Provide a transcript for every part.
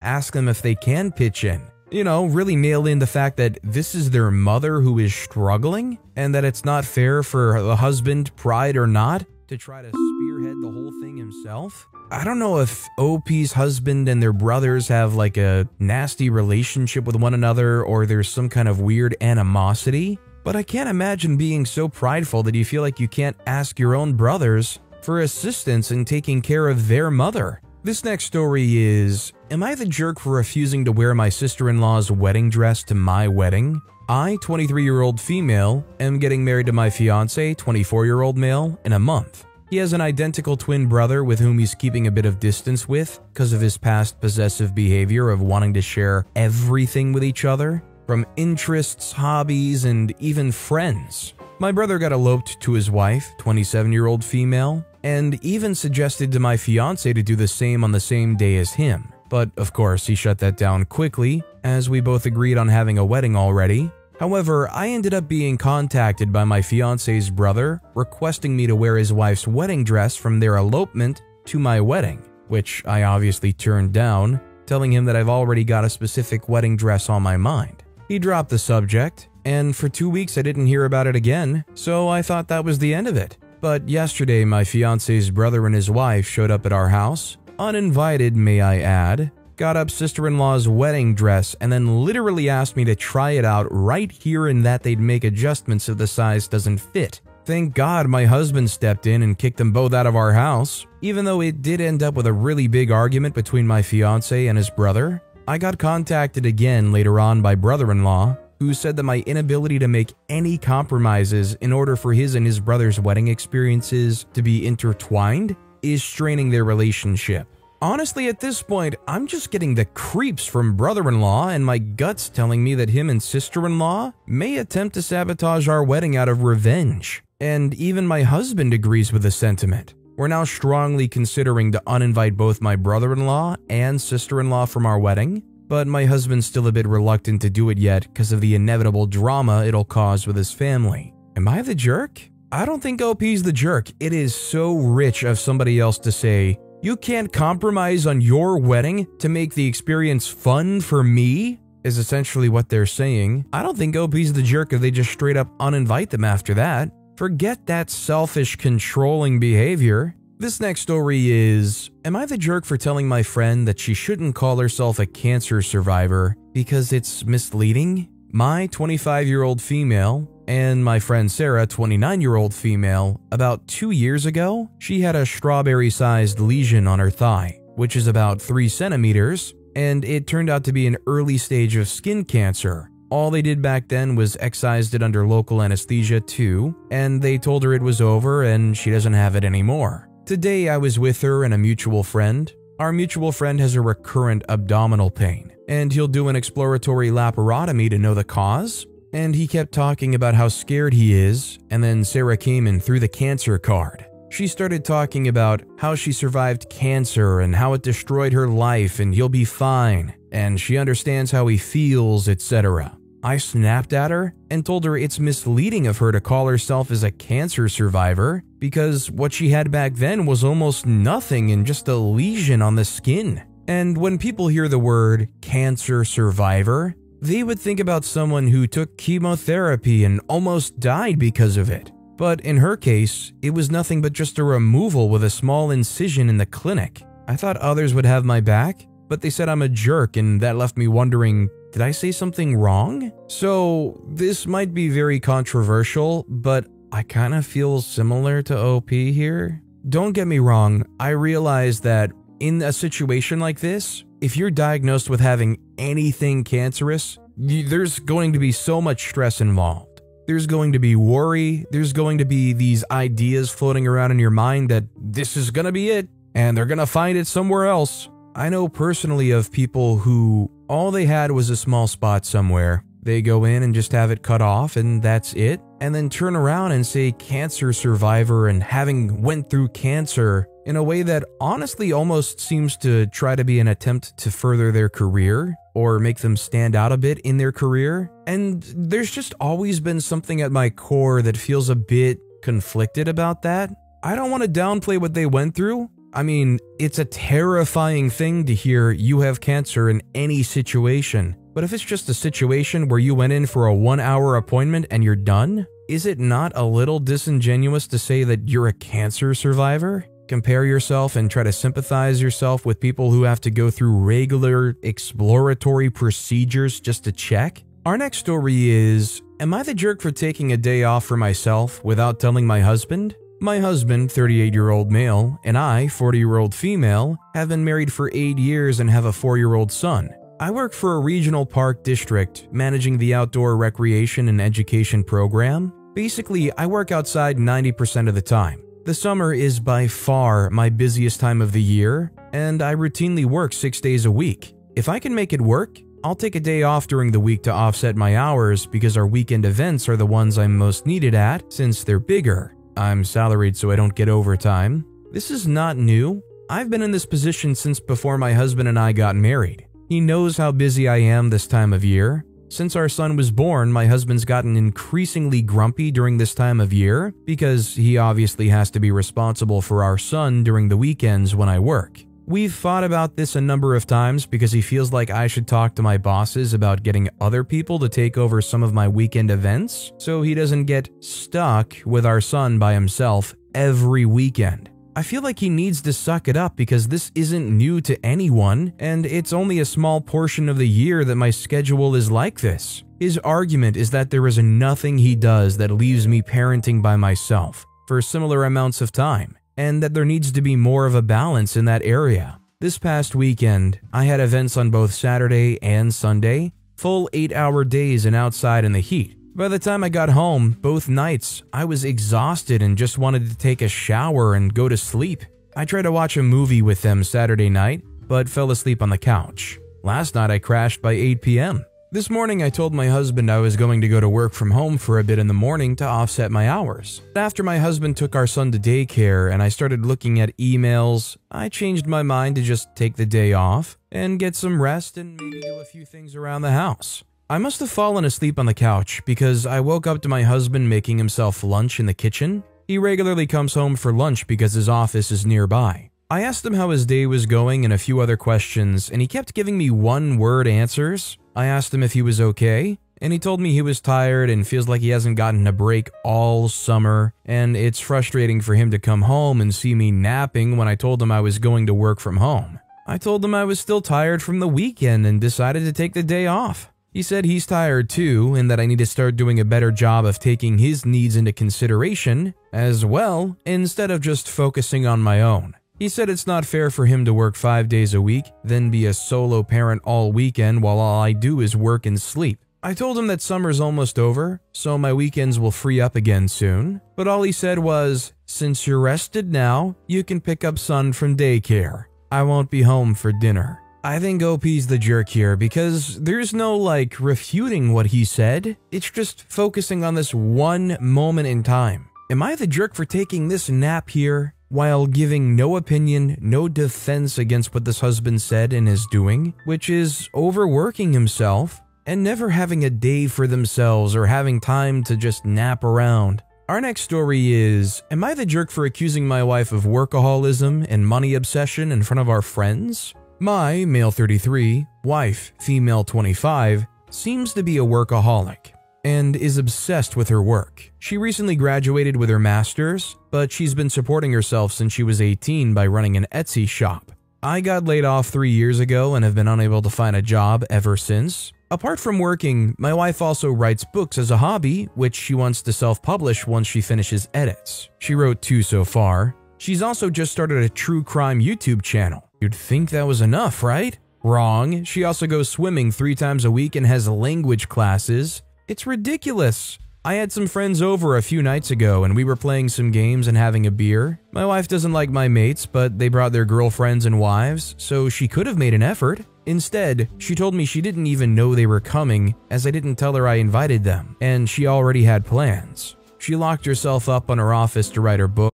ask them if they can pitch in. You know, really nail in the fact that this is their mother who is struggling, and that it's not fair for the husband, pride or not, to try to spearhead the whole thing himself. I don't know if OP's husband and their brothers have like a nasty relationship with one another, or there's some kind of weird animosity, but I can't imagine being so prideful that you feel like you can't ask your own brothers for assistance in taking care of their mother. This next story is, am I the jerk for refusing to wear my sister-in-law's wedding dress to my wedding? I, 23-year-old female, am getting married to my fiancé, 24-year-old male, in a month. He has an identical twin brother with whom he's keeping a bit of distance with because of his past possessive behavior of wanting to share everything with each other, from interests, hobbies, and even friends. My brother got eloped to his wife, 27-year-old female, and even suggested to my fiancé to do the same on the same day as him. But of course, he shut that down quickly, as we both agreed on having a wedding already. However, I ended up being contacted by my fiancé's brother, requesting me to wear his wife's wedding dress from their elopement to my wedding, which I obviously turned down, telling him that I've already got a specific wedding dress on my mind. He dropped the subject, and for 2 weeks I didn't hear about it again, so I thought that was the end of it. But yesterday, my fiancé's brother and his wife showed up at our house, uninvited may I add, got up sister-in-law's wedding dress, and then literally asked me to try it out right here and that they'd make adjustments if the size doesn't fit. Thank God my husband stepped in and kicked them both out of our house. Even though it did end up with a really big argument between my fiancé and his brother, I got contacted again later on by brother-in-law, who said that my inability to make any compromises in order for his and his brother's wedding experiences to be intertwined is straining their relationship. Honestly, at this point, I'm just getting the creeps from brother-in-law, and my gut's telling me that him and sister-in-law may attempt to sabotage our wedding out of revenge. And even my husband agrees with the sentiment. We're now strongly considering to uninvite both my brother-in-law and sister-in-law from our wedding, but my husband's still a bit reluctant to do it yet because of the inevitable drama it'll cause with his family. Am I the jerk? I don't think OP's the jerk. It is so rich of somebody else to say, you can't compromise on your wedding to make the experience fun for me, is essentially what they're saying. I don't think OP's the jerk if they just straight up uninvite them after that. Forget that selfish, controlling behavior. This next story is, am I the jerk for telling my friend that she shouldn't call herself a cancer survivor because it's misleading? My 25-year-old female and my friend Sarah, 29-year-old female, about 2 years ago, she had a strawberry-sized lesion on her thigh, which is about 3 centimeters, and it turned out to be an early stage of skin cancer. All they did back then was excised it under local anesthesia too, and they told her it was over and she doesn't have it anymore. Today I was with her and a mutual friend. Our mutual friend has a recurrent abdominal pain, and he'll do an exploratory laparotomy to know the cause. And he kept talking about how scared he is, and then Sarah came and threw the cancer card. She started talking about how she survived cancer and how it destroyed her life and he'll be fine, and she understands how he feels, etc. I snapped at her and told her it's misleading of her to call herself as a cancer survivor because what she had back then was almost nothing and just a lesion on the skin. And when people hear the word cancer survivor, they would think about someone who took chemotherapy and almost died because of it. But in her case, it was nothing but just a removal with a small incision in the clinic. I thought others would have my back, but they said I'm a jerk, and that left me wondering, did I say something wrong? So this might be very controversial, but I kind of feel similar to OP here. Don't get me wrong, I realize that in a situation like this, if you're diagnosed with having anything cancerous, there's going to be so much stress involved. There's going to be worry, there's going to be these ideas floating around in your mind that this is gonna be it, and they're gonna find it somewhere else. I know personally of people who all they had was a small spot somewhere. They go in and just have it cut off and that's it, and then turn around and say cancer survivor and having went through cancer in a way that honestly almost seems to try to be an attempt to further their career or make them stand out a bit in their career. And there's just always been something at my core that feels a bit conflicted about that. I don't want to downplay what they went through. I mean, it's a terrifying thing to hear you have cancer in any situation. But if it's just a situation where you went in for a 1-hour appointment and you're done, is it not a little disingenuous to say that you're a cancer survivor? Compare yourself and try to sympathize yourself with people who have to go through regular exploratory procedures just to check? Our next story is, am I the jerk for taking a day off for myself without telling my husband? My husband, 38-year-old male, and I, 40-year-old female, have been married for 8 years and have a 4-year-old son. I work for a regional park district, managing the outdoor recreation and education program. Basically, I work outside 90% of the time. The summer is by far my busiest time of the year, and I routinely work 6 days a week. If I can make it work, I'll take a day off during the week to offset my hours because our weekend events are the ones I'm most needed at since they're bigger. I'm salaried so I don't get overtime. This is not new. I've been in this position since before my husband and I got married. He knows how busy I am this time of year. Since our son was born, my husband's gotten increasingly grumpy during this time of year because he obviously has to be responsible for our son during the weekends when I work. We've thought about this a number of times because he feels like I should talk to my bosses about getting other people to take over some of my weekend events so he doesn't get stuck with our son by himself every weekend. I feel like he needs to suck it up because this isn't new to anyone, and it's only a small portion of the year that my schedule is like this. His argument is that there is nothing he does that leaves me parenting by myself for similar amounts of time, and that there needs to be more of a balance in that area. This past weekend, I had events on both Saturday and Sunday, full 8-hour days and outside in the heat. By the time I got home, both nights, I was exhausted and just wanted to take a shower and go to sleep. I tried to watch a movie with them Saturday night, but fell asleep on the couch. Last night I crashed by 8 p.m. This morning I told my husband I was going to go to work from home for a bit in the morning to offset my hours. After my husband took our son to daycare and I started looking at emails, I changed my mind to just take the day off and get some rest and maybe do a few things around the house. I must have fallen asleep on the couch because I woke up to my husband making himself lunch in the kitchen. He regularly comes home for lunch because his office is nearby. I asked him how his day was going and a few other questions, and he kept giving me one-word answers. I asked him if he was okay, and he told me he was tired and feels like he hasn't gotten a break all summer, and it's frustrating for him to come home and see me napping when I told him I was going to work from home. I told him I was still tired from the weekend and decided to take the day off. He said he's tired too, and that I need to start doing a better job of taking his needs into consideration as well, instead of just focusing on my own. He said it's not fair for him to work 5 days a week, then be a solo parent all weekend while all I do is work and sleep. I told him that summer's almost over, so my weekends will free up again soon, but all he said was, "Since you're rested now, you can pick up son from daycare. I won't be home for dinner." I think OP's the jerk here because there's no refuting what he said. It's just focusing on this one moment in time. Am I the jerk for taking this nap here while giving no opinion, no defense against what this husband said and is doing, which is overworking himself and never having a day for themselves or having time to just nap around? Our next story is, am I the jerk for accusing my wife of workaholism and money obsession in front of our friends? My, male 33, wife, female 25, seems to be a workaholic and is obsessed with her work. She recently graduated with her master's, but she's been supporting herself since she was 18 by running an Etsy shop. I got laid off 3 years ago and have been unable to find a job ever since. Apart from working, my wife also writes books as a hobby, which she wants to self-publish once she finishes edits. She wrote 2 so far. She's also just started a true crime YouTube channel. You'd think that was enough, right? Wrong. She also goes swimming 3 times a week and has language classes. It's ridiculous. I had some friends over a few nights ago and we were playing some games and having a beer. My wife doesn't like my mates, but they brought their girlfriends and wives, so she could have made an effort. Instead, she told me she didn't even know they were coming, as I didn't tell her I invited them, and she already had plans. She locked herself up on her office to write her book.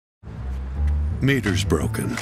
Meter's broken.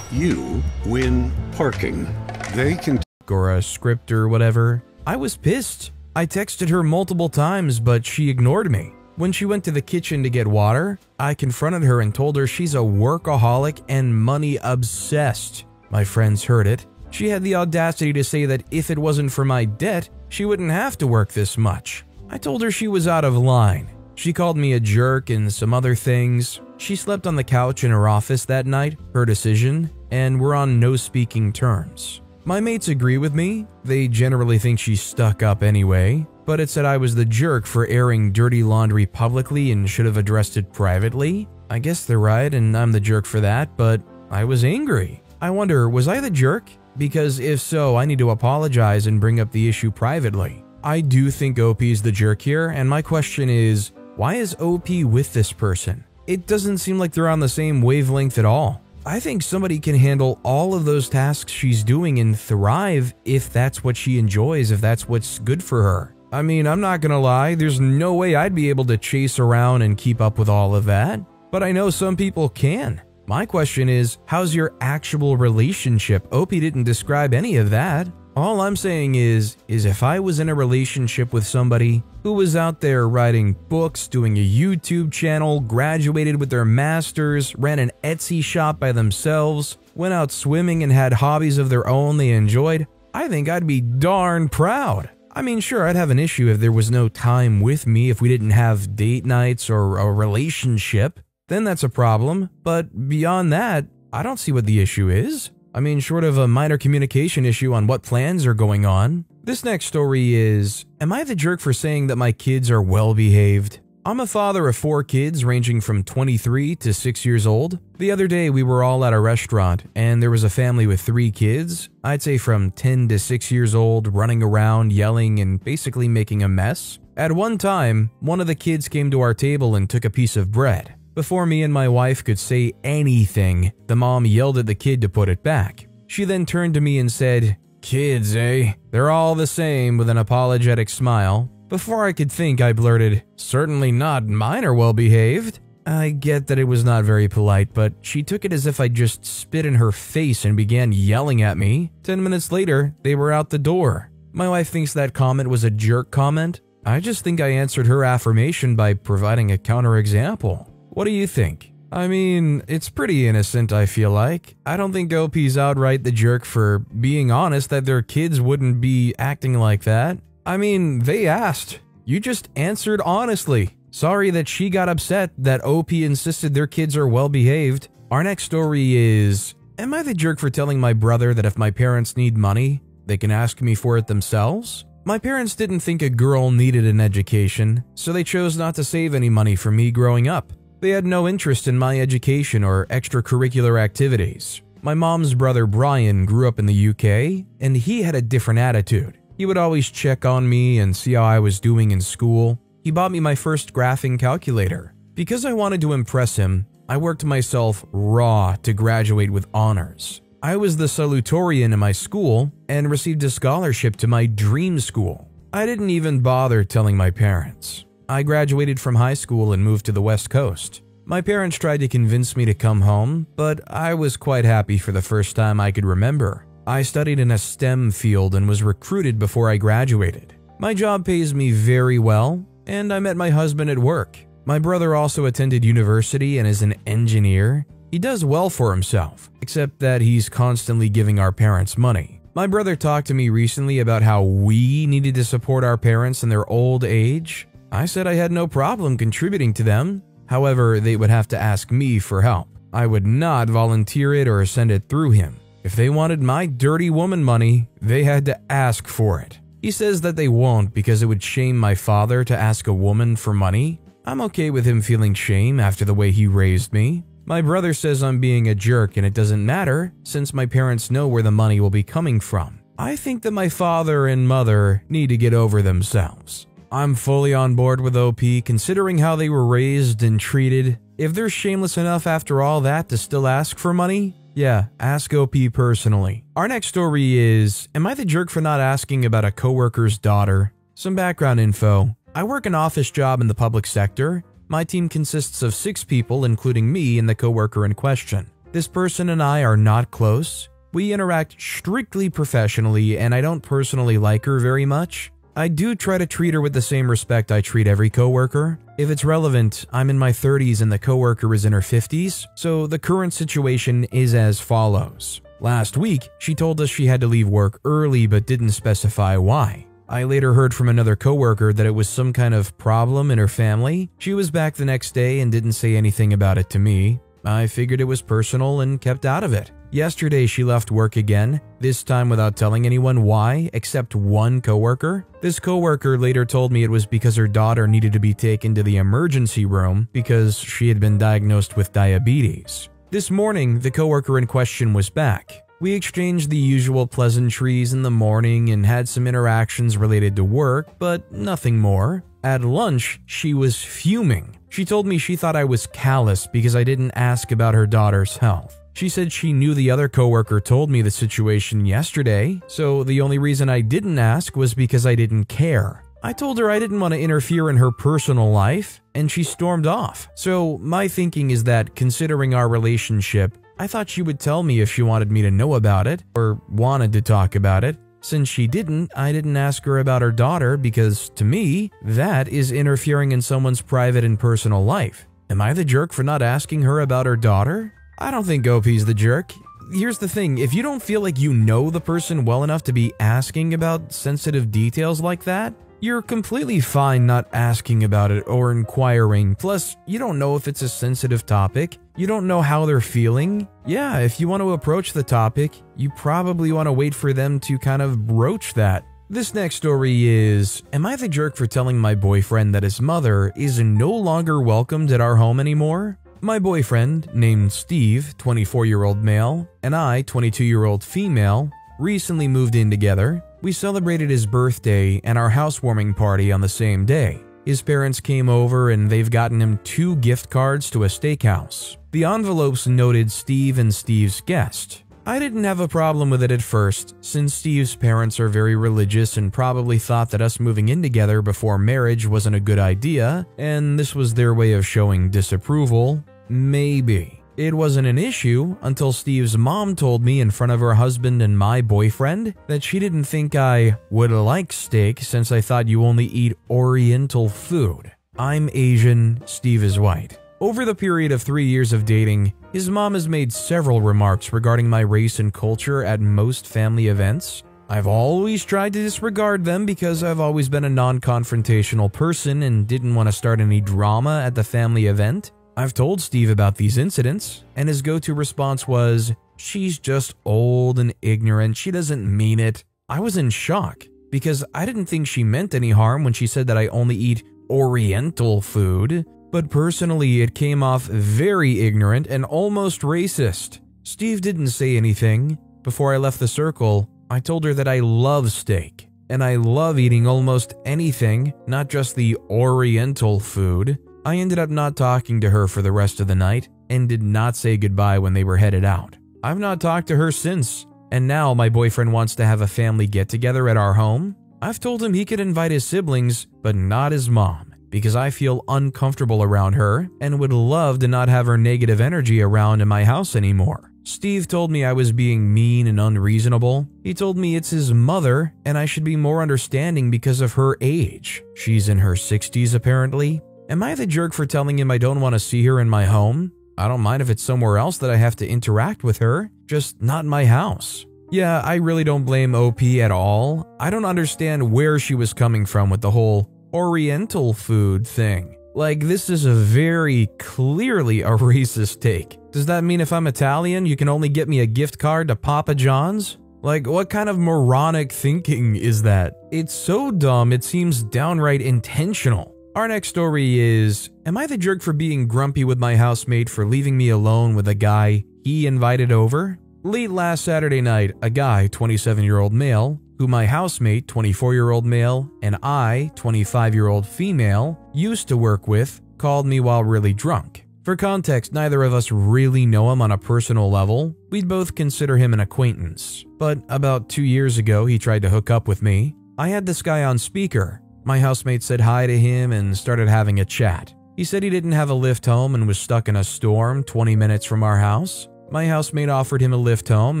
You win parking. They can... or a script or whatever. I was pissed. I texted her multiple times, but she ignored me. When she went to the kitchen to get water, I confronted her and told her she's a workaholic and money obsessed. My friends heard it. She had the audacity to say that if it wasn't for my debt, she wouldn't have to work this much. I told her she was out of line. She called me a jerk and some other things. She slept on the couch in her office that night, her decision, and we're on no speaking terms. My mates agree with me. They generally think she's stuck up anyway, but it said I was the jerk for airing dirty laundry publicly and should have addressed it privately. I guess they're right and I'm the jerk for that, but I was angry. I wonder, was I the jerk? Because if so, I need to apologize and bring up the issue privately. I do think OP is the jerk here, and my question is, why is OP with this person? It doesn't seem like they're on the same wavelength at all. I think somebody can handle all of those tasks she's doing and thrive if that's what she enjoys, if that's what's good for her. I mean, I'm not gonna lie, there's no way I'd be able to chase around and keep up with all of that, but I know some people can. My question is, how's your actual relationship? OP didn't describe any of that. All I'm saying is if I was in a relationship with somebody who was out there writing books, doing a YouTube channel, graduated with their masters, ran an Etsy shop by themselves, went out swimming and had hobbies of their own they enjoyed, I think I'd be darn proud. I mean, sure, I'd have an issue if there was no time with me, if we didn't have date nights or a relationship. Then that's a problem, but beyond that, I don't see what the issue is. I mean, short of a minor communication issue on what plans are going on. This next story is, am I the jerk for saying that my kids are well behaved? I'm a father of 4 kids ranging from 23 to 6 years old. The other day we were all at a restaurant and there was a family with 3 kids, I'd say from 10 to 6 years old, running around, yelling and basically making a mess. At one time, one of the kids came to our table and took a piece of bread. Before me and my wife could say anything, the mom yelled at the kid to put it back. She then turned to me and said, "Kids, eh? They're all the same," with an apologetic smile. Before I could think, I blurted, "Certainly not, mine are well behaved." I get that it was not very polite, but she took it as if I just spit in her face and began yelling at me. 10 minutes later, they were out the door. My wife thinks that comment was a jerk comment. I just think I answered her affirmation by providing a counterexample. What do you think? I mean, it's pretty innocent, I feel like. I don't think OP's outright the jerk for being honest that their kids wouldn't be acting like that. I mean, they asked. You just answered honestly. Sorry that she got upset that OP insisted their kids are well behaved. Our next story is, am I the jerk for telling my brother that if my parents need money, they can ask me for it themselves? My parents didn't think a girl needed an education, so they chose not to save any money for me growing up. They had no interest in my education or extracurricular activities. My mom's brother Brian grew up in the UK, and he had a different attitude. He would always check on me and see how I was doing in school. He bought me my first graphing calculator. Because I wanted to impress him, I worked myself raw to graduate with honors. I was the salutatorian in my school and received a scholarship to my dream school. I didn't even bother telling my parents. I graduated from high school and moved to the West Coast. My parents tried to convince me to come home, but I was quite happy for the first time I could remember. I studied in a STEM field and was recruited before I graduated. My job pays me very well, and I met my husband at work. My brother also attended university and is an engineer. He does well for himself, except that he's constantly giving our parents money. My brother talked to me recently about how we needed to support our parents in their old age. I said I had no problem contributing to them. However, they would have to ask me for help. I would not volunteer it or send it through him. If they wanted my dirty woman money, they had to ask for it. He says that they won't because it would shame my father to ask a woman for money. I'm okay with him feeling shame after the way he raised me. My brother says I'm being a jerk and it doesn't matter since my parents know where the money will be coming from. I think that my father and mother need to get over themselves. I'm fully on board with OP considering how they were raised and treated. If they're shameless enough after all that to still ask for money, yeah, ask OP personally. Our next story is, am I the jerk for not asking about a coworker's daughter? Some background info. I work an office job in the public sector. My team consists of 6 people, including me and the coworker in question. This person and I are not close. We interact strictly professionally and I don't personally like her very much. I do try to treat her with the same respect I treat every coworker. If it's relevant, I'm in my 30s and the coworker is in her 50s, so the current situation is as follows. Last week, she told us she had to leave work early but didn't specify why. I later heard from another coworker that it was some kind of problem in her family. She was back the next day and didn't say anything about it to me. I figured it was personal and kept out of it. Yesterday, she left work again, this time without telling anyone why, except one coworker. This coworker later told me it was because her daughter needed to be taken to the emergency room because she had been diagnosed with diabetes. This morning, the coworker in question was back. We exchanged the usual pleasantries in the morning and had some interactions related to work, but nothing more. At lunch, she was fuming. She told me she thought I was callous because I didn't ask about her daughter's health. She said she knew the other coworker told me the situation yesterday, so the only reason I didn't ask was because I didn't care. I told her I didn't want to interfere in her personal life, and she stormed off. So my thinking is that, considering our relationship, I thought she would tell me if she wanted me to know about it, or wanted to talk about it. Since she didn't, I didn't ask her about her daughter because, to me, that is interfering in someone's private and personal life. Am I the jerk for not asking her about her daughter? I don't think OP's the jerk. Here's the thing, if you don't feel like you know the person well enough to be asking about sensitive details like that, you're completely fine not asking about it or inquiring. Plus, you don't know if it's a sensitive topic. You don't know how they're feeling. Yeah, if you want to approach the topic, you probably want to wait for them to kind of broach that. This next story is, am I the jerk for telling my boyfriend that his mother is no longer welcomed at our home anymore? My boyfriend, named Steve, 24-year-old male, and I, 22-year-old female, recently moved in together. We celebrated his birthday and our housewarming party on the same day. His parents came over and they've gotten him 2 gift cards to a steakhouse. The envelopes noted Steve and Steve's guest. I didn't have a problem with it at first, since Steve's parents are very religious and probably thought that us moving in together before marriage wasn't a good idea, and this was their way of showing disapproval. Maybe. It wasn't an issue until Steve's mom told me in front of her husband and my boyfriend that she didn't think I would like steak since I thought you only eat Oriental food. I'm Asian, Steve is white. Over the period of 3 years of dating, his mom has made several remarks regarding my race and culture at most family events. I've always tried to disregard them because I've always been a non-confrontational person and didn't want to start any drama at the family event. I've told Steve about these incidents, and his go-to response was, "She's just old and ignorant, she doesn't mean it." I was in shock, because I didn't think she meant any harm when she said that I only eat Oriental food, but personally it came off very ignorant and almost racist. Steve didn't say anything. Before I left the circle, I told her that I love steak, and I love eating almost anything, not just the Oriental food. I ended up not talking to her for the rest of the night and did not say goodbye when they were headed out. I've not talked to her since, and now my boyfriend wants to have a family get-together at our home. I've told him he could invite his siblings, but not his mom, because I feel uncomfortable around her and would love to not have her negative energy around in my house anymore. Steve told me I was being mean and unreasonable. He told me it's his mother and I should be more understanding because of her age. She's in her 60s apparently. Am I the jerk for telling him I don't want to see her in my home? I don't mind if it's somewhere else that I have to interact with her, just not in my house. Yeah, I really don't blame OP at all. I don't understand where she was coming from with the whole Oriental food thing. Like, this is a very clearly a racist take. Does that mean if I'm Italian, you can only get me a gift card to Papa John's? Like, what kind of moronic thinking is that? It's so dumb, it seems downright intentional. Our next story is, am I the jerk for being grumpy with my housemate for leaving me alone with a guy he invited over? Late last Saturday night, a guy, 27-year-old male, who my housemate, 24-year-old male, and I, 25-year-old female, used to work with, called me while really drunk. For context, neither of us really know him on a personal level. We'd both consider him an acquaintance. But about 2 years ago, he tried to hook up with me. I had this guy on speaker. My housemate said hi to him and started having a chat. He said he didn't have a lift home and was stuck in a storm 20 minutes from our house. My housemate offered him a lift home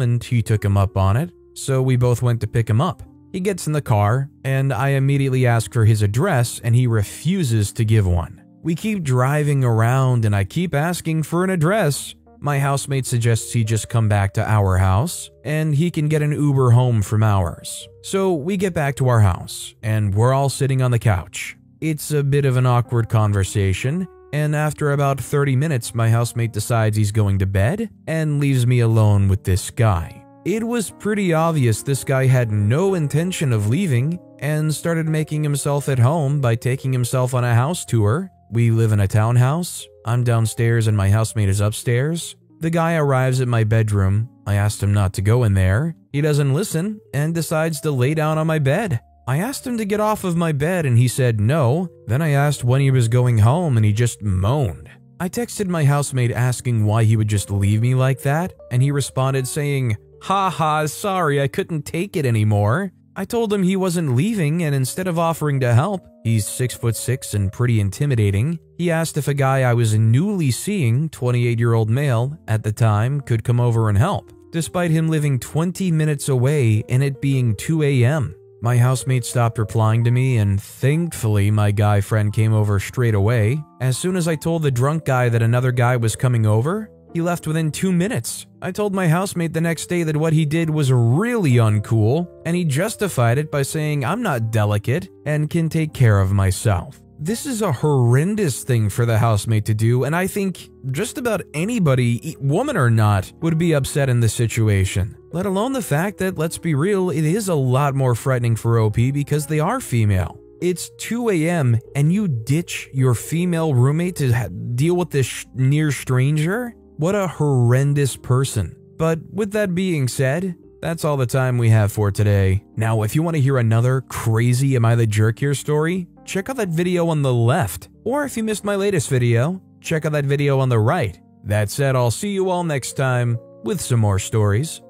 and he took him up on it, so we both went to pick him up. He gets in the car, and I immediately ask for his address, and he refuses to give one. We keep driving around, and I keep asking for an address. My housemate suggests he just come back to our house, and he can get an Uber home from ours. So we get back to our house, and we're all sitting on the couch. It's a bit of an awkward conversation, and after about 30 minutes, my housemate decides he's going to bed and leaves me alone with this guy. It was pretty obvious this guy had no intention of leaving and started making himself at home by taking himself on a house tour. We live in a townhouse. I'm downstairs and my housemate is upstairs. The guy arrives at my bedroom. I asked him not to go in there. He doesn't listen and decides to lay down on my bed. I asked him to get off of my bed and he said no. Then I asked when he was going home and he just moaned. I texted my housemate asking why he would just leave me like that, and he responded saying, "Haha, sorry, I couldn't take it anymore." I told him he wasn't leaving, and instead of offering to help, he's 6'6" and pretty intimidating, he asked if a guy I was newly seeing, 28-year-old male, at the time, could come over and help, despite him living 20 minutes away and it being 2 a.m. My housemate stopped replying to me, and thankfully my guy friend came over straight away. As soon as I told the drunk guy that another guy was coming over, he left within 2 minutes. I told my housemate the next day that what he did was really uncool, and he justified it by saying I'm not delicate and can take care of myself. This is a horrendous thing for the housemate to do, and I think just about anybody, woman or not, would be upset in this situation. Let alone the fact that, let's be real, it is a lot more frightening for OP because they are female. It's 2 a.m. and you ditch your female roommate to deal with this near stranger? What a horrendous person. But with that being said, that's all the time we have for today. Now, if you want to hear another crazy Am I the Jerk Here story, check out that video on the left. Or if you missed my latest video, check out that video on the right. That said, I'll see you all next time with some more stories.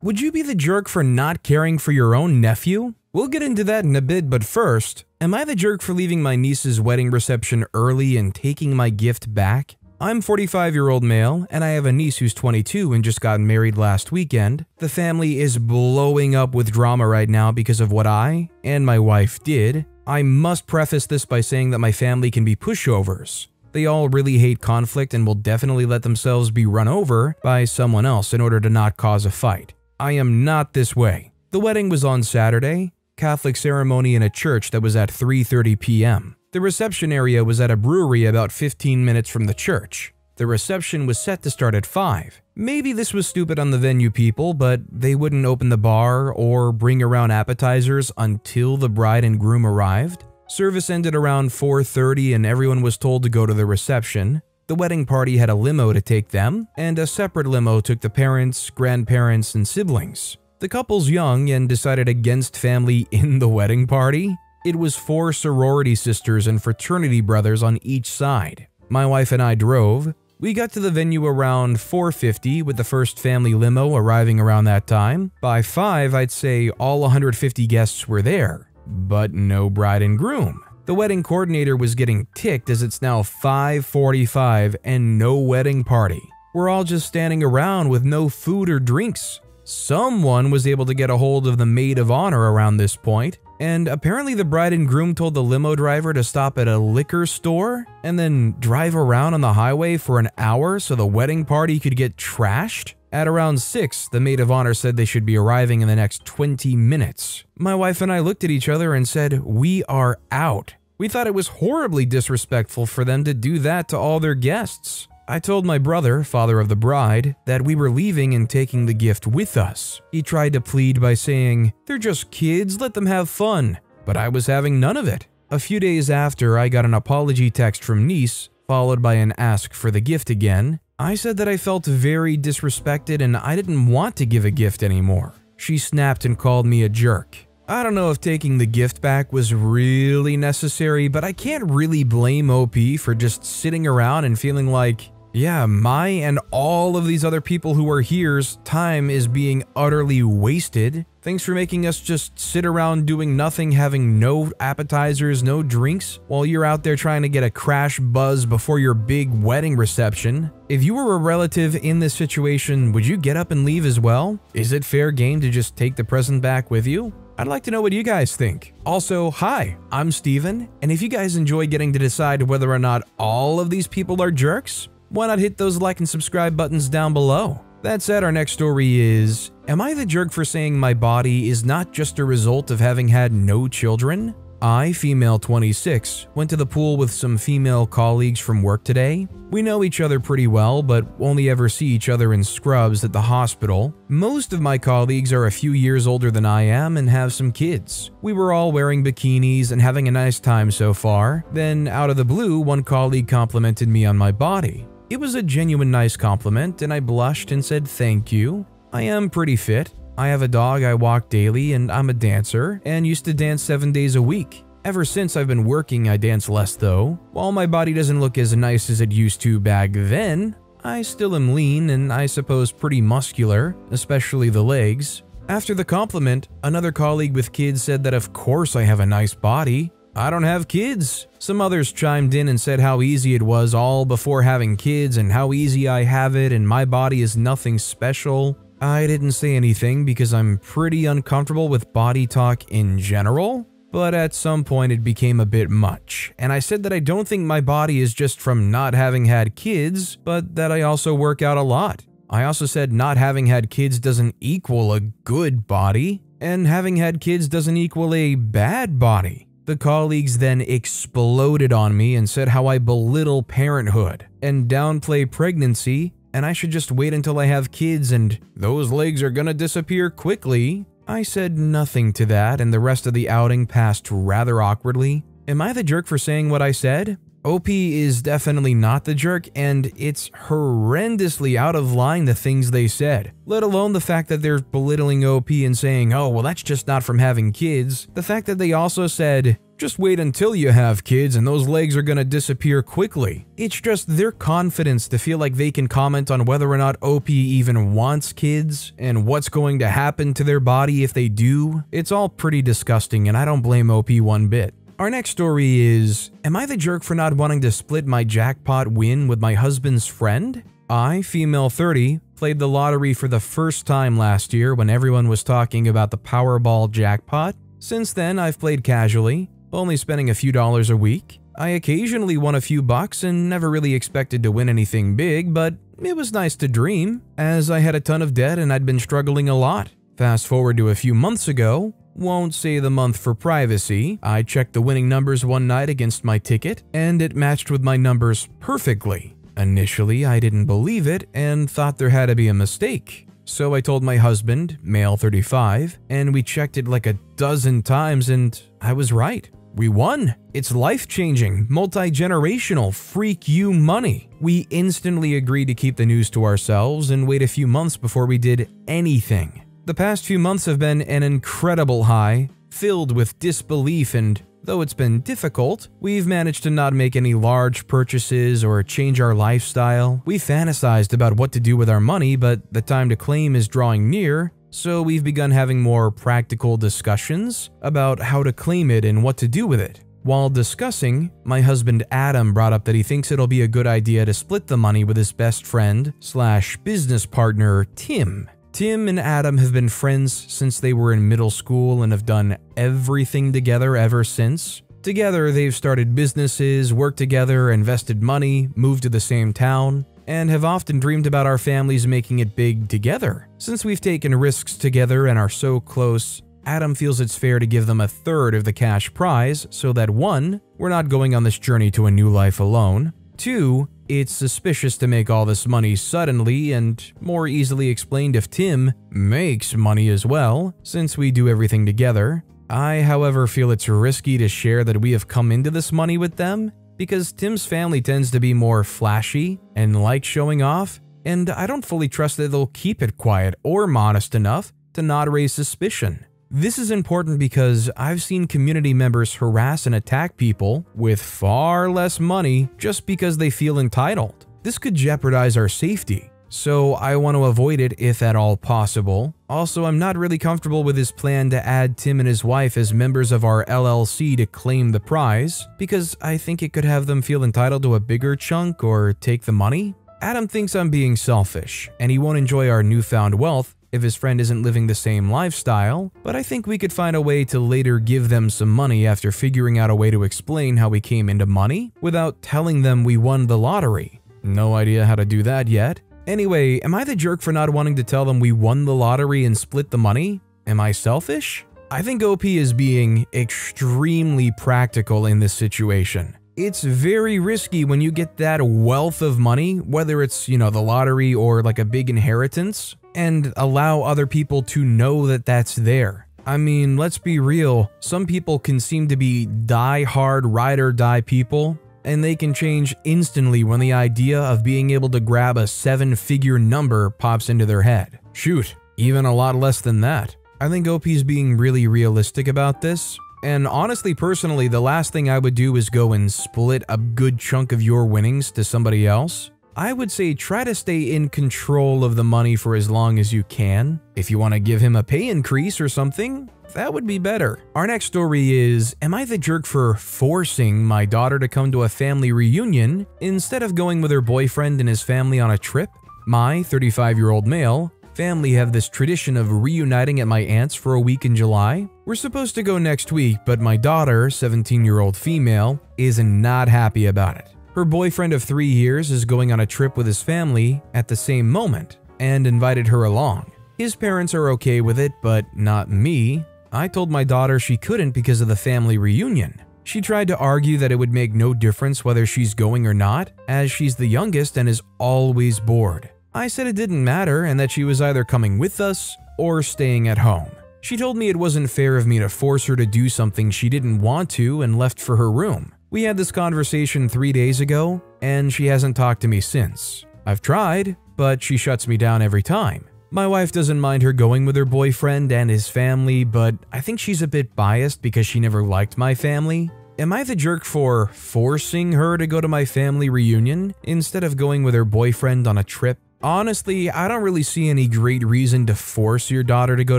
Would you be the jerk for not caring for your own nephew? We'll get into that in a bit, but first, am I the jerk for leaving my niece's wedding reception early and taking my gift back? I'm 45-year-old male, and I have a niece who's 22 and just got married last weekend. The family is blowing up with drama right now because of what I and my wife did. I must preface this by saying that my family can be pushovers. They all really hate conflict and will definitely let themselves be run over by someone else in order to not cause a fight. I am not this way. The wedding was on Saturday, Catholic ceremony in a church that was at 3:30 p.m. The reception area was at a brewery about 15 minutes from the church. The reception was set to start at 5. Maybe this was stupid on the venue people, but they wouldn't open the bar or bring around appetizers until the bride and groom arrived. Service ended around 4:30 and everyone was told to go to the reception. The wedding party had a limo to take them, and a separate limo took the parents, grandparents, and siblings. The couple's young and decided against family in the wedding party. It was 4 sorority sisters and fraternity brothers on each side. My wife and I drove. We got to the venue around 4:50 with the first family limo arriving around that time. By 5, I'd say all 150 guests were there, but no bride and groom. The wedding coordinator was getting ticked as it's now 5:45 and no wedding party. We're all just standing around with no food or drinks. Someone was able to get a hold of the maid of honor around this point, and apparently the bride and groom told the limo driver to stop at a liquor store and then drive around on the highway for an hour so the wedding party could get trashed. At around 6, the maid of honor said they should be arriving in the next 20 minutes. My wife and I looked at each other and said, "We are out." We thought it was horribly disrespectful for them to do that to all their guests. I told my brother, father of the bride, that we were leaving and taking the gift with us. He tried to plead by saying, "They're just kids, let them have fun." But I was having none of it. A few days after, I got an apology text from niece, followed by an ask for the gift again. I said that I felt very disrespected and I didn't want to give a gift anymore. She snapped and called me a jerk. I don't know if taking the gift back was really necessary, but I can't really blame OP for just sitting around and feeling like Yeah, my and all of these other people who are here's time is being utterly wasted. Thanks for making us just sit around doing nothing, having no appetizers, no drinks, while you're out there trying to get a crash buzz before your big wedding reception. If you were a relative in this situation, would you get up and leave as well? Is it fair game to just take the present back with you? I'd like to know what you guys think. Also, hi, I'm Steven, and if you guys enjoy getting to decide whether or not all of these people are jerks, why not hit those like and subscribe buttons down below? That said, our next story is, am I the jerk for saying my body is not just a result of having had no children? I, female 26, went to the pool with some female colleagues from work today. We know each other pretty well, but only ever see each other in scrubs at the hospital. Most of my colleagues are a few years older than I am and have some kids. We were all wearing bikinis and having a nice time so far. Then, out of the blue, one colleague complimented me on my body. It was a genuine nice compliment, and I blushed and said thank you. I am pretty fit. I have a dog I walk daily, and I'm a dancer, and used to dance 7 days a week. Ever since I've been working, I dance less though. While my body doesn't look as nice as it used to back then, I still am lean and I suppose pretty muscular, especially the legs. After the compliment, another colleague with kids said that of course I have a nice body. I don't have kids. Some others chimed in and said how easy it was all before having kids and how easy I have it and my body is nothing special. I didn't say anything because I'm pretty uncomfortable with body talk in general, but at some point it became a bit much, and I said that I don't think my body is just from not having had kids, but that I also work out a lot. I also said not having had kids doesn't equal a good body, and having had kids doesn't equal a bad body. The colleagues then exploded on me and said how I belittle parenthood and downplay pregnancy, and I should just wait until I have kids and those legs are gonna disappear quickly. I said nothing to that, and the rest of the outing passed rather awkwardly. Am I the jerk for saying what I said? OP is definitely not the jerk, and it's horrendously out of line the things they said, let alone the fact that they're belittling OP and saying, oh, well, that's just not from having kids. The fact that they also said, just wait until you have kids and those legs are gonna disappear quickly. It's just their confidence to feel like they can comment on whether or not OP even wants kids and what's going to happen to their body if they do. It's all pretty disgusting, and I don't blame OP one bit. Our next story is, am I the jerk for not wanting to split my jackpot win with my husband's friend? I, female 30, played the lottery for the first time last year when everyone was talking about the Powerball jackpot. Since then, I've played casually, only spending a few dollars a week. I occasionally won a few bucks and never really expected to win anything big, but it was nice to dream, as I had a ton of debt and I'd been struggling a lot. Fast forward to a few months ago. Won't say the month for privacy. I checked the winning numbers one night against my ticket, and it matched with my numbers perfectly. Initially, I didn't believe it and thought there had to be a mistake. So I told my husband, male 35, and we checked it like a dozen times and I was right. We won. It's life-changing, multi-generational, freak you money. We instantly agreed to keep the news to ourselves and wait a few months before we did anything. The past few months have been an incredible high, filled with disbelief, and though it's been difficult, we've managed to not make any large purchases or change our lifestyle. We fantasized about what to do with our money, but the time to claim is drawing near, so we've begun having more practical discussions about how to claim it and what to do with it. While discussing, my husband Adam brought up that he thinks it'll be a good idea to split the money with his best friend / business partner, Tim. Tim and Adam have been friends since they were in middle school and have done everything together ever since. Together, they've started businesses, worked together, invested money, moved to the same town, and have often dreamed about our families making it big together. Since we've taken risks together and are so close, Adam feels it's fair to give them a third of the cash prize so that 1, we're not going on this journey to a new life alone. 2, it's suspicious to make all this money suddenly, and more easily explained if Tim makes money as well, since we do everything together. I, however, feel it's risky to share that we have come into this money with them, because Tim's family tends to be more flashy and like showing off, and I don't fully trust that they'll keep it quiet or modest enough to not raise suspicion. This is important because I've seen community members harass and attack people with far less money just because they feel entitled. this could jeopardize our safety. So I want to avoid it if at all possible. Also, I'm not really comfortable with his plan to add Tim and his wife as members of our LLC to claim the prize, because I think it could have them feel entitled to a bigger chunk or take the money. Adam thinks I'm being selfish, and he won't enjoy our newfound wealth if his friend isn't living the same lifestyle, but I think we could find a way to later give them some money after figuring out a way to explain how we came into money without telling them we won the lottery. No idea how to do that yet. Anyway, am I the jerk for not wanting to tell them we won the lottery and split the money? Am I selfish? I think OP is being extremely practical in this situation. It's very risky when you get that wealth of money, whether it's, the lottery or like a big inheritance, and allow other people to know that that's there. I mean, let's be real, some people can seem to be die-hard ride-or-die people, and they can change instantly when the idea of being able to grab a 7-figure number pops into their head. Shoot, even a lot less than that. I think OP's being really realistic about this, and honestly, personally, the last thing I would do is go and split a good chunk of your winnings to somebody else. I would say try to stay in control of the money for as long as you can. If you want to give him a pay increase or something, that would be better. Our next story is, am I the jerk for forcing my daughter to come to a family reunion instead of going with her boyfriend and his family on a trip? My 35-year-old male family have this tradition of reuniting at my aunt's for a week in July. We're supposed to go next week, but my daughter, 17-year-old female, is not happy about it. Her boyfriend of 3 years is going on a trip with his family at the same moment and invited her along. His parents are okay with it, but not me. I told my daughter she couldn't because of the family reunion. She tried to argue that it would make no difference whether she's going or not, as she's the youngest and is always bored. I said it didn't matter and that she was either coming with us or staying at home. She told me it wasn't fair of me to force her to do something she didn't want to and left for her room. We had this conversation 3 days ago, and she hasn't talked to me since. I've tried, but she shuts me down every time. My wife doesn't mind her going with her boyfriend and his family, but I think she's a bit biased because she never liked my family. Am I the jerk for forcing her to go to my family reunion instead of going with her boyfriend on a trip? Honestly, I don't really see any great reason to force your daughter to go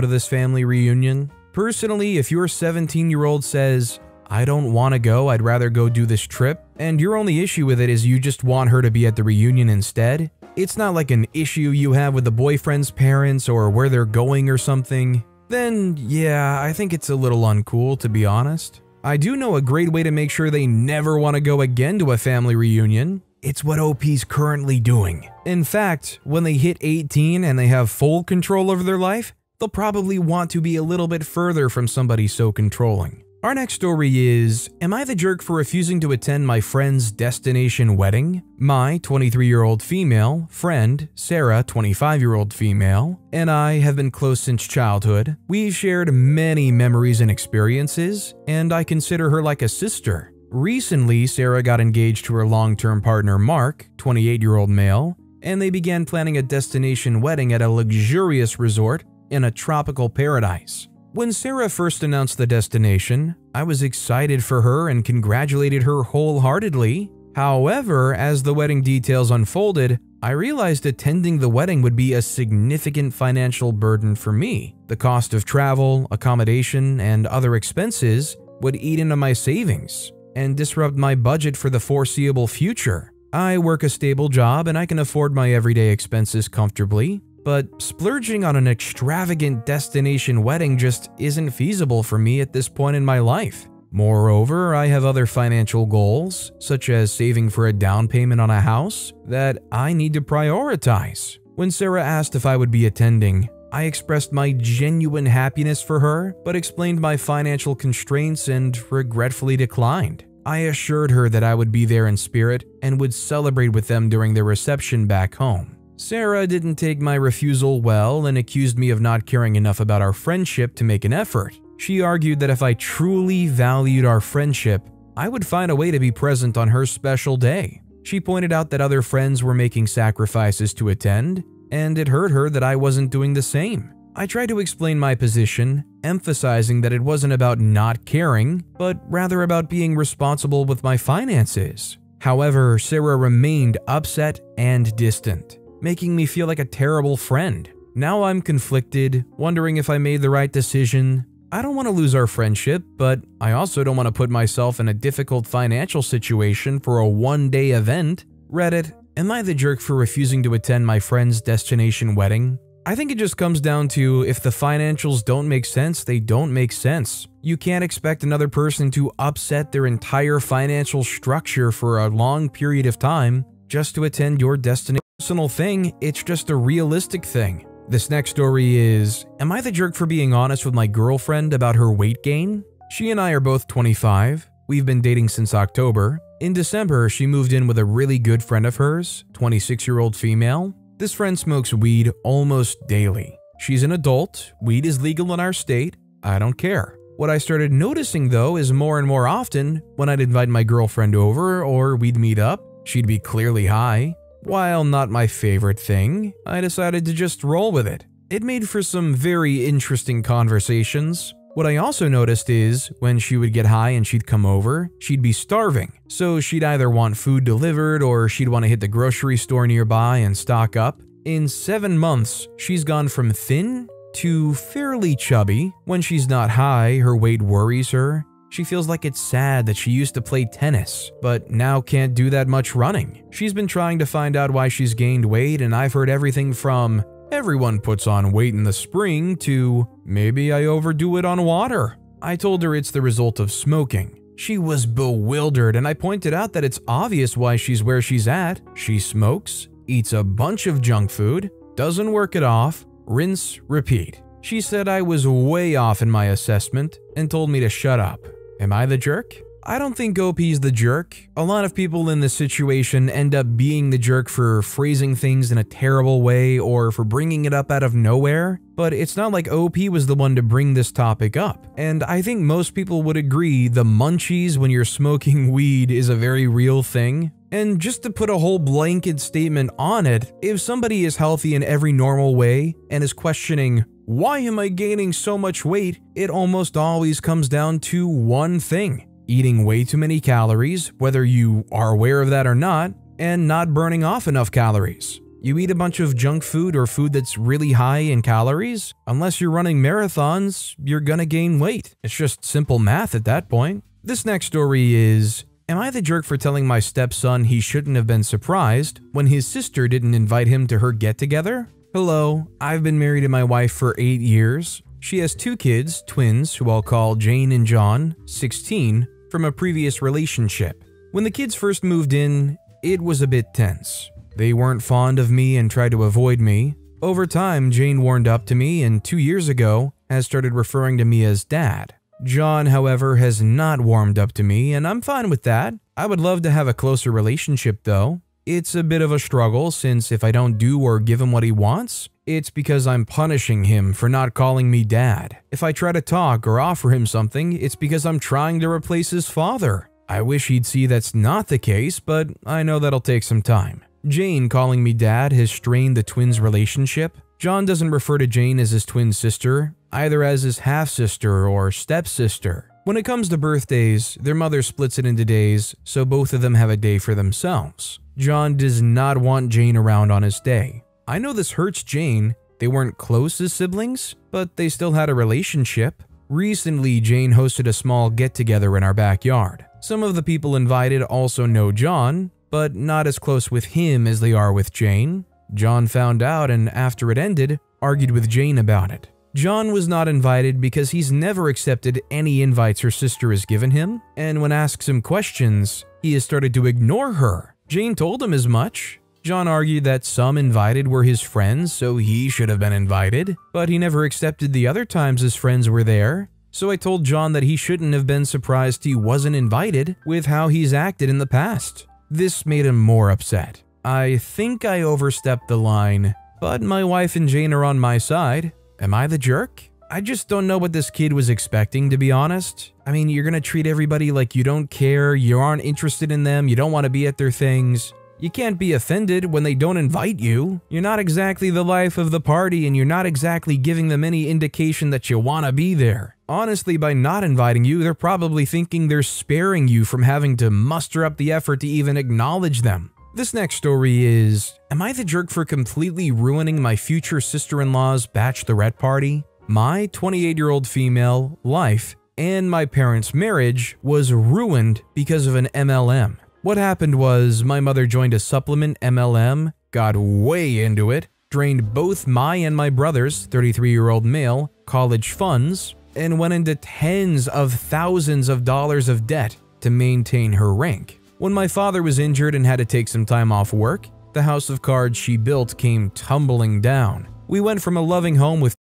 to this family reunion. Personally, if your 17-year-old says, I don't want to go, I'd rather go do this trip, and your only issue with it is you just want her to be at the reunion instead, it's not like an issue you have with the boyfriend's parents or where they're going or something, then yeah, I think it's a little uncool, to be honest. I do know a great way to make sure they never want to go again to a family reunion. It's what OP's currently doing. In fact, when they hit 18 and they have full control over their life, they'll probably want to be a little bit further from somebody so controlling. Our next story is, am I the jerk for refusing to attend my friend's destination wedding? My 23-year-old female friend, Sarah, 25-year-old female, and I have been close since childhood. We've shared many memories and experiences, and I consider her like a sister. Recently, Sarah got engaged to her long-term partner, Mark, 28-year-old male, and they began planning a destination wedding at a luxurious resort in a tropical paradise. When Sarah first announced the destination, I was excited for her and congratulated her wholeheartedly. However, as the wedding details unfolded, I realized attending the wedding would be a significant financial burden for me. The cost of travel, accommodation, and other expenses would eat into my savings and disrupt my budget for the foreseeable future. I work a stable job and I can afford my everyday expenses comfortably, but splurging on an extravagant destination wedding just isn't feasible for me at this point in my life. Moreover, I have other financial goals, such as saving for a down payment on a house, that I need to prioritize. When Sarah asked if I would be attending, I expressed my genuine happiness for her, but explained my financial constraints and regretfully declined. I assured her that I would be there in spirit and would celebrate with them during their reception back home. Sarah didn't take my refusal well and accused me of not caring enough about our friendship to make an effort. She argued that if I truly valued our friendship, I would find a way to be present on her special day. She pointed out that other friends were making sacrifices to attend, and it hurt her that I wasn't doing the same. I tried to explain my position, emphasizing that it wasn't about not caring, but rather about being responsible with my finances. However, Sarah remained upset and distant, making me feel like a terrible friend. Now I'm conflicted, wondering if I made the right decision. I don't want to lose our friendship, but I also don't want to put myself in a difficult financial situation for a one-day event. Reddit, am I the jerk for refusing to attend my friend's destination wedding? I think it just comes down to if the financials don't make sense, they don't make sense. You can't expect another person to upset their entire financial structure for a long period of time just to attend your destination. Personal thing, it's just a realistic thing. This next story is, am I the jerk for being honest with my girlfriend about her weight gain? She and I are both 25. We've been dating since October. In December, she moved in with a really good friend of hers, 26-year-old female. This friend smokes weed almost daily. She's an adult, weed is legal in our state, I don't care. What I started noticing though is more and more often, when I'd invite my girlfriend over or we'd meet up, she'd be clearly high. While not my favorite thing, I decided to just roll with it. It made for some very interesting conversations. What I also noticed is, when she would get high and she'd come over, she'd be starving. So she'd either want food delivered or she'd want to hit the grocery store nearby and stock up. In 7 months, she's gone from thin to fairly chubby. When she's not high, her weight worries her. She feels like it's sad that she used to play tennis, but now can't do that much running. She's been trying to find out why she's gained weight, and I've heard everything from everyone puts on weight in the spring to maybe I overdo it on water. I told her it's the result of smoking. She was bewildered, and I pointed out that it's obvious why she's where she's at. She smokes, eats a bunch of junk food, doesn't work it off, rinse, repeat. She said I was way off in my assessment and told me to shut up. Am I the jerk? I don't think OP's the jerk. A lot of people in this situation end up being the jerk for phrasing things in a terrible way or for bringing it up out of nowhere, but it's not like OP was the one to bring this topic up. And I think most people would agree the munchies when you're smoking weed is a very real thing. And just to put a whole blanket statement on it, if somebody is healthy in every normal way and is questioning, why am I gaining so much weight? It almost always comes down to one thing: eating way too many calories, whether you are aware of that or not, and not burning off enough calories. You eat a bunch of junk food or food that's really high in calories, unless you're running marathons, you're gonna gain weight. It's just simple math at that point. This next story is, am I the jerk for telling my stepson he shouldn't have been surprised when his sister didn't invite him to her get-together? Hello, I've been married to my wife for 8 years. She has 2 kids, twins, who I'll call Jane and John, 16, from a previous relationship. When the kids first moved in, it was a bit tense. They weren't fond of me and tried to avoid me. Over time, Jane warmed up to me and 2 years ago has started referring to me as Dad. John, however, has not warmed up to me, and I'm fine with that. I would love to have a closer relationship though. It's a bit of a struggle since if I don't do or give him what he wants, it's because I'm punishing him for not calling me Dad. If I try to talk or offer him something, it's because I'm trying to replace his father. I wish he'd see that's not the case, but I know that'll take some time. Jane calling me Dad has strained the twins' relationship. John doesn't refer to Jane as his twin sister, either as his half-sister or stepsister. When it comes to birthdays, their mother splits it into days, so both of them have a day for themselves. John does not want Jane around on his day. I know this hurts Jane. They weren't close as siblings, but they still had a relationship. Recently, Jane hosted a small get-together in our backyard. Some of the people invited also know John, but not as close with him as they are with Jane. John found out and after it ended, argued with Jane about it. John was not invited because he's never accepted any invites her sister has given him, and when asked him questions, he has started to ignore her. Jane told him as much. John argued that some invited were his friends, so he should have been invited, but he never accepted the other times his friends were there. So I told John that he shouldn't have been surprised he wasn't invited with how he's acted in the past. This made him more upset. I think I overstepped the line, but my wife and Jane are on my side. Am I the jerk? I just don't know what this kid was expecting, to be honest. I mean, you're gonna treat everybody like you don't care, you aren't interested in them, you don't want to be at their things. You can't be offended when they don't invite you. You're not exactly the life of the party, and you're not exactly giving them any indication that you want to be there. Honestly, by not inviting you, they're probably thinking they're sparing you from having to muster up the effort to even acknowledge them. This next story is, am I the jerk for completely ruining my future sister-in-law's bachelorette party? My 28-year-old female life and my parents' marriage was ruined because of an MLM. What happened was my mother joined a supplement MLM, got way into it, drained both my and my brother's 33-year-old male college funds, and went into tens of thousands of dollars of debt to maintain her rank. When my father was injured and had to take some time off work, the house of cards she built came tumbling down. We went from a loving home with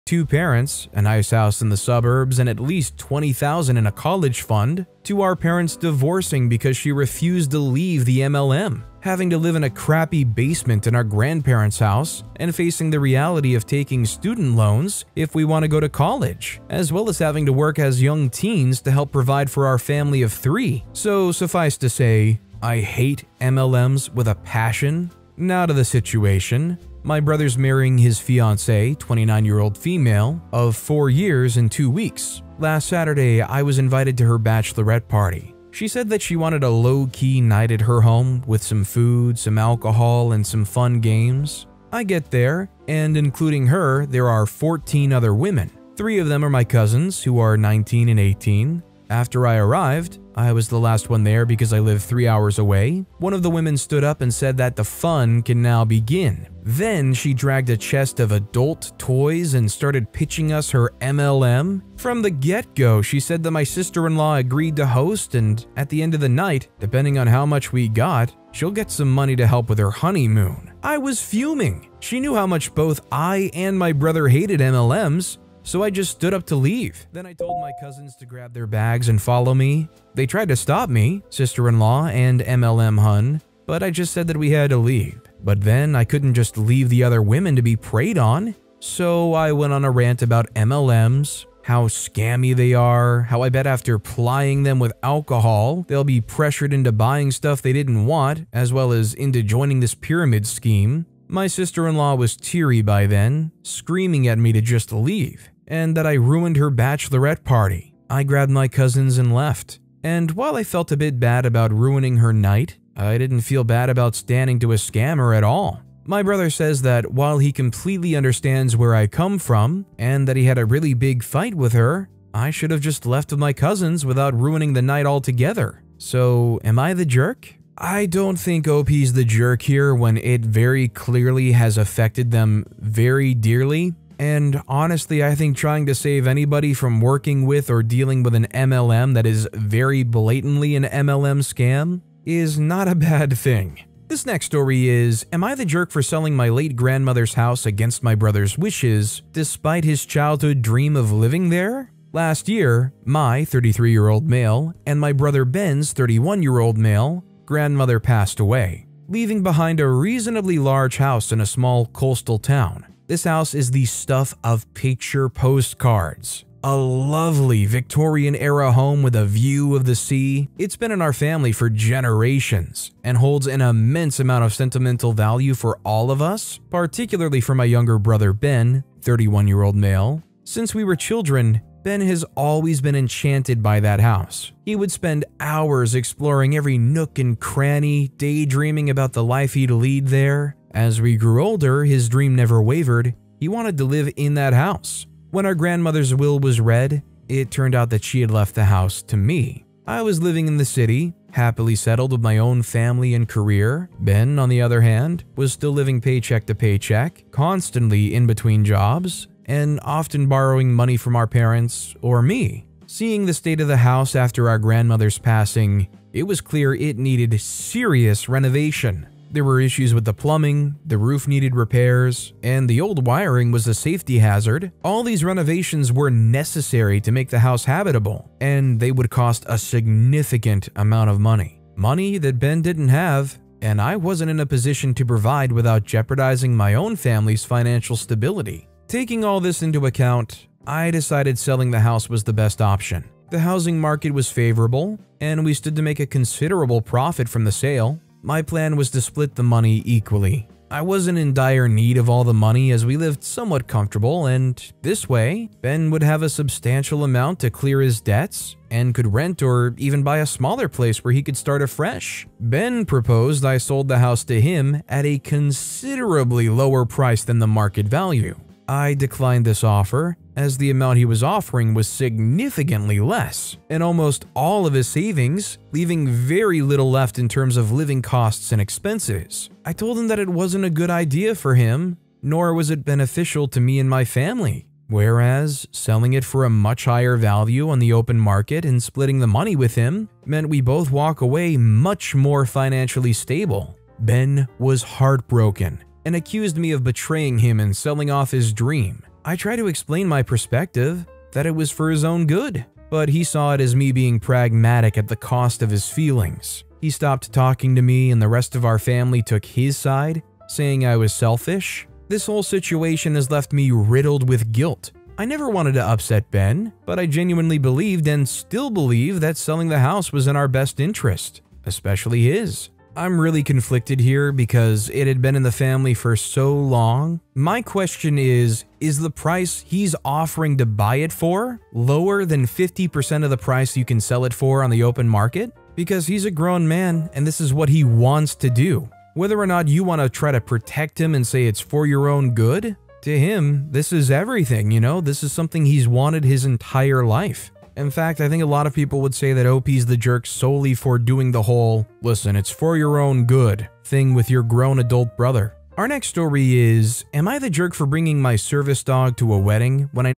two parents, a nice house in the suburbs, and at least $20,000 in a college fund, to our parents divorcing because she refused to leave the MLM, having to live in a crappy basement in our grandparents' house, and facing the reality of taking student loans if we want to go to college, as well as having to work as young teens to help provide for our family of 3. So suffice to say, I hate MLMs with a passion. Now to the situation. My brother's marrying his fiancée, 29-year-old female, of 4 years and 2 weeks. Last Saturday, I was invited to her bachelorette party. She said that she wanted a low-key night at her home with some food, some alcohol, and some fun games. I get there, and including her, there are 14 other women. 3 of them are my cousins, who are 19 and 18. After I arrived, I was the last one there because I live 3 hours away. One of the women stood up and said that the fun can now begin. Then she dragged a chest of adult toys and started pitching us her MLM. From the get-go, she said that my sister-in-law agreed to host, and at the end of the night, depending on how much we got, she'll get some money to help with her honeymoon. I was fuming. She knew how much both I and my brother hated MLMs, so I just stood up to leave. Then I told my cousins to grab their bags and follow me. They tried to stop me, sister-in-law and MLM hun, but I just said that we had to leave. But then I couldn't just leave the other women to be preyed on, so I went on a rant about MLMs, how scammy they are, how I bet after plying them with alcohol, they'll be pressured into buying stuff they didn't want, as well as into joining this pyramid scheme. My sister-in-law was teary by then, screaming at me to just leave, and that I ruined her bachelorette party. I grabbed my cousins and left. And while I felt a bit bad about ruining her night, I didn't feel bad about standing to a scammer at all. My brother says that while he completely understands where I come from, and that he had a really big fight with her, I should have just left with my cousins without ruining the night altogether. So, am I the jerk? I don't think OP's the jerk here when it very clearly has affected them very dearly. And honestly, I think trying to save anybody from working with or dealing with an MLM that is very blatantly an MLM scam is not a bad thing. This next story is, am I the jerk for selling my late grandmother's house against my brother's wishes, despite his childhood dream of living there? Last year, my 33-year-old male and my brother Ben's 31-year-old male grandmother passed away, leaving behind a reasonably large house in a small coastal town. This house is the stuff of picture postcards. A lovely Victorian-era home with a view of the sea. It's been in our family for generations and holds an immense amount of sentimental value for all of us, particularly for my younger brother Ben, 31-year-old male. Since we were children, Ben has always been enchanted by that house. He would spend hours exploring every nook and cranny, daydreaming about the life he'd lead there. As we grew older, his dream never wavered. He wanted to live in that house. When our grandmother's will was read, it turned out that she had left the house to me. I was living in the city, happily settled with my own family and career. Ben, on the other hand, was still living paycheck to paycheck, constantly in between jobs, and often borrowing money from our parents or me. Seeing the state of the house after our grandmother's passing, it was clear it needed serious renovation. There were issues with the plumbing, the roof needed repairs, and the old wiring was a safety hazard. All these renovations were necessary to make the house habitable, and they would cost a significant amount of money. Money that Ben didn't have, and I wasn't in a position to provide without jeopardizing my own family's financial stability. Taking all this into account, I decided selling the house was the best option. The housing market was favorable, and we stood to make a considerable profit from the sale. My plan was to split the money equally. I wasn't in dire need of all the money as we lived somewhat comfortable, and this way, Ben would have a substantial amount to clear his debts and could rent or even buy a smaller place where he could start afresh. Ben proposed I sold the house to him at a considerably lower price than the market value. I declined this offer, as the amount he was offering was significantly less, and almost all of his savings, leaving very little left in terms of living costs and expenses. I told him that it wasn't a good idea for him, nor was it beneficial to me and my family, whereas selling it for a much higher value on the open market and splitting the money with him meant we both walk away much more financially stable. Ben was heartbroken and accused me of betraying him and selling off his dream. I tried to explain my perspective, that it was for his own good, but he saw it as me being pragmatic at the cost of his feelings. He stopped talking to me and the rest of our family took his side, saying I was selfish. This whole situation has left me riddled with guilt. I never wanted to upset Ben, but I genuinely believed and still believe that selling the house was in our best interest, especially his. I'm really conflicted here because it had been in the family for so long. My question is the price he's offering to buy it for lower than 50% of the price you can sell it for on the open market? Because he's a grown man and this is what he wants to do. Whether or not you want to try to protect him and say it's for your own good, to him, this is everything, This is something he's wanted his entire life. In fact, I think a lot of people would say that OP's the jerk solely for doing the whole, listen, it's for your own good thing with your grown adult brother. Our next story is, am I the jerk for bringing my service dog to a wedding when I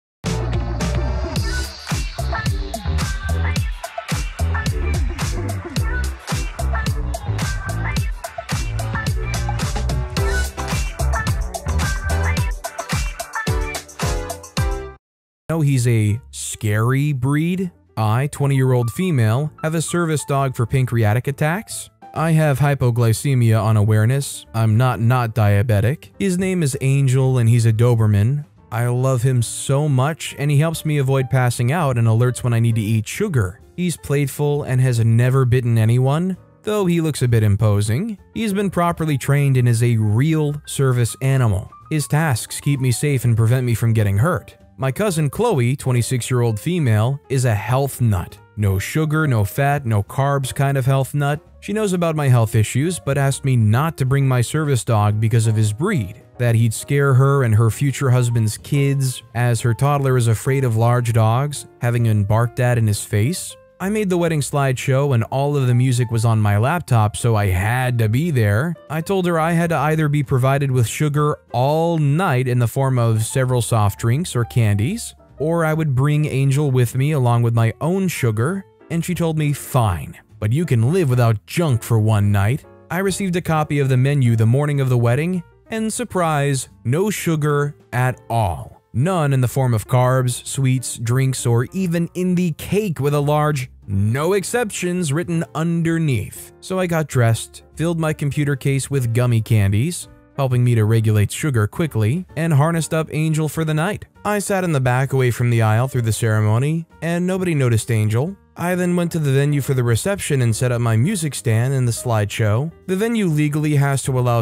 know he's a scary breed? I, 20-year-old female, have a service dog for pancreatic attacks. I have hypoglycemia unawareness. I'm not diabetic. His name is Angel and he's a Doberman. I love him so much and he helps me avoid passing out and alerts when I need to eat sugar. He's playful and has never bitten anyone, though he looks a bit imposing. He's been properly trained and is a real service animal. His tasks keep me safe and prevent me from getting hurt. My cousin Chloe, 26-year-old female, is a health nut. No sugar, no fat, no carbs kind of health nut. She knows about my health issues, but asked me not to bring my service dog because of his breed, that he'd scare her and her future husband's kids, as her toddler is afraid of large dogs, having been barked at in his face. I made the wedding slideshow and all of the music was on my laptop, so I had to be there. I told her I had to either be provided with sugar all night in the form of several soft drinks or candies, or I would bring Angel with me along with my own sugar, and she told me fine, but you can live without junk for one night. I received a copy of the menu the morning of the wedding, and surprise, no sugar at all. None in the form of carbs, sweets, drinks, or even in the cake with a large "no exceptions" written underneath. So I got dressed, filled my computer case with gummy candies, helping me to regulate sugar quickly, and harnessed up Angel for the night. I sat in the back away from the aisle through the ceremony, and nobody noticed Angel. I then went to the venue for the reception and set up my music stand and the slideshow. The venue legally has to allow